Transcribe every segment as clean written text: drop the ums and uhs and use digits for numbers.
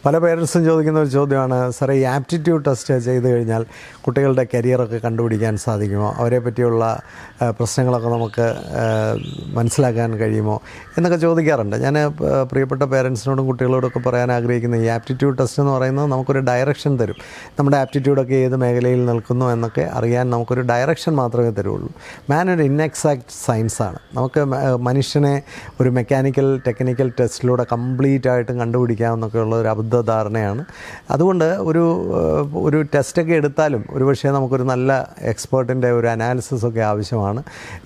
പല പേരൻസും ചോദിക്കുന്ന ഒരു ചോദ്യമാണ്, സാറേ ഈ ആപ്റ്റിറ്റ്യൂഡ് ടെസ്റ്റ് ചെയ്ത് കഴിഞ്ഞാൽ കുട്ടികളുടെ കരിയറൊക്കെ കണ്ടുപിടിക്കാൻ സാധിക്കുമോ, അവരെ പറ്റിയുള്ള പ്രശ്നങ്ങളൊക്കെ നമുക്ക് മനസ്സിലാക്കാൻ കഴിയുമോ എന്നൊക്കെ ചോദിക്കാറുണ്ട്. ഞാൻ പ്രിയപ്പെട്ട പേരൻസിനോടും കുട്ടികളോടൊക്കെ പറയാൻ ആഗ്രഹിക്കുന്ന ഈ ആപ്റ്റിറ്റ്യൂഡ് ടെസ്റ്റ് എന്ന് പറയുന്നത് നമുക്കൊരു ഡയറക്ഷൻ തരും. നമ്മുടെ ആപ്റ്റിറ്റ്യൂഡൊക്കെ ഏത് മേഖലയിൽ നിൽക്കുന്നു എന്നൊക്കെ അറിയാൻ നമുക്കൊരു ഡയറക്ഷൻ മാത്രമേ തരുള്ളൂ. മാൻ ഒരു ഇൻഎക്സാക്റ്റ് സയൻസാണ്. നമുക്ക് മനുഷ്യനെ ഒരു മെക്കാനിക്കൽ ടെക്നിക്കൽ ടെസ്റ്റിലൂടെ കംപ്ലീറ്റ് ആയിട്ടും കണ്ടുപിടിക്കാമെന്നൊക്കെയുള്ള ഒരു അബദ്ധധാരണയാണ്. അതുകൊണ്ട് ഒരു ടെസ്റ്റൊക്കെ എടുത്താലും ഒരുപക്ഷെ നമുക്കൊരു നല്ല എക്സ്പേർട്ടിൻ്റെ ഒരു അനാലിസിസൊക്കെ ആവശ്യമാണ്.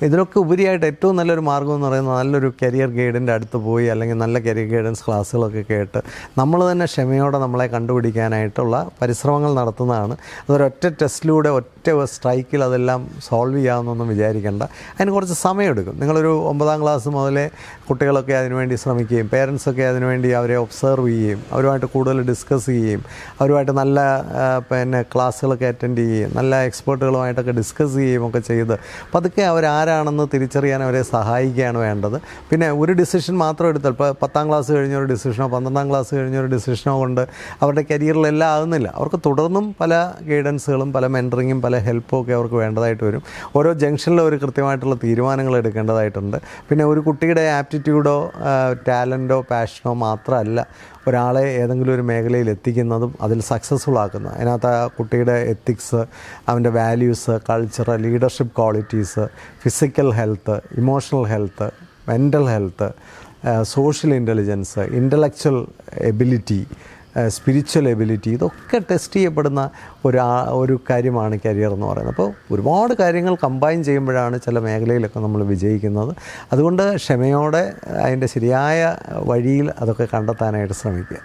ഇതിലൊക്കെ ഉപരിയായിട്ട് ഏറ്റവും നല്ലൊരു മാർഗ്ഗം എന്ന് പറയുന്നത് നല്ലൊരു കരിയർ ഗൈഡിൻ്റെ അടുത്ത് പോയി അല്ലെങ്കിൽ നല്ല കരിയർ ഗൈഡൻസ് ക്ലാസ്സുകളൊക്കെ കേട്ട് നമ്മൾ തന്നെ ക്ഷമയോടെ നമ്മളെ കണ്ടുപിടിക്കാനായിട്ടുള്ള പരിശ്രമങ്ങൾ നടത്തുന്നതാണ്. അതൊരൊറ്റ ടെസ്റ്റിലൂടെ ഒറ്റ സ്ട്രൈക്കിൽ അതെല്ലാം സോൾവ് ചെയ്യാമെന്നൊന്നും വിചാരിക്കേണ്ട. അതിന് കുറച്ച് സമയമെടുക്കും. നിങ്ങളൊരു 9ാം ക്ലാസ് മുതലേ കുട്ടികളൊക്കെ അതിനുവേണ്ടി ശ്രമിക്കുകയും പേരൻസൊക്കെ അതിനുവേണ്ടി അവരെ ഒബ്സർവ് ചെയ്യുകയും അവരുമായിട്ട് കൂടുതൽ ഡിസ്കസ് ചെയ്യുകയും അവരുമായിട്ട് നല്ല ക്ലാസ്സുകളൊക്കെ അറ്റൻഡ് ചെയ്യുകയും നല്ല എക്സ്പേർട്ടുകളുമായിട്ടൊക്കെ ഡിസ്കസ് ചെയ്യുകയും ഒക്കെ ചെയ്ത് പതുക്കെ അവരാരാണെന്ന് തിരിച്ചറിയാൻ അവരെ സഹായിക്കുകയാണ് വേണ്ടത്. പിന്നെ ഒരു ഡിസിഷൻ മാത്രം എടുത്താൽ ഇപ്പോൾ 10ാം ക്ലാസ് കഴിഞ്ഞൊരു ഡിസിഷനോ 12ാം ക്ലാസ് കഴിഞ്ഞൊരു ഡിസിഷനോ കൊണ്ട് അവരുടെ കരിയറിലെല്ലാം ആകുന്നില്ല. അവർക്ക് തുടർന്നും പല ഗൈഡൻസുകളും പല മെൻറ്ററിങ്ങും പല ഹെൽപ്പും ഒക്കെ അവർക്ക് വേണ്ടതായിട്ട് വരും. ഓരോ ജംഗ്ഷനിലും ഒരു കൃത്യമായിട്ടുള്ള തീരുമാനങ്ങൾ എടുക്കേണ്ടതായിട്ടുണ്ട്. പിന്നെ ഒരു കുട്ടിയുടെ ആപ്റ്റിറ്റ്യൂഡോ ടാലൻറ്റോ പാഷനോ മാത്രമല്ല ഒരാളെ ഏതെങ്കിലും ഒരു മേഖലയിൽ എത്തിക്കുന്നതും അതിൽ സക്സസ്ഫുൾ ആക്കുന്നത്. അതിനകത്ത് ആ കുട്ടിയുടെ എത്തിക്സ്, അവൻ്റെ values, culture, leadership qualities, physical health, emotional health, mental health, social intelligence, intellectual ability, spiritual ability, ഇതൊക്കെ ടെസ്റ്റ് ചെയ്യപ്പെടുന്ന ഒരു കാര്യമാണ് കരിയർ എന്ന് പറയുന്നത്. അപ്പോൾ ഒരുപാട് കാര്യങ്ങൾ കമ്പൈൻ ചെയ്യുമ്പോഴാണ് ചില മേഖലയിലൊക്കെ നമ്മൾ വിജയിക്കുന്നത്. അതുകൊണ്ട് ക്ഷമയോടെ അതിൻ്റെ ശരിയായ വഴിയിൽ അതൊക്കെ കണ്ടെത്താനായിട്ട് ശ്രമിക്കുക.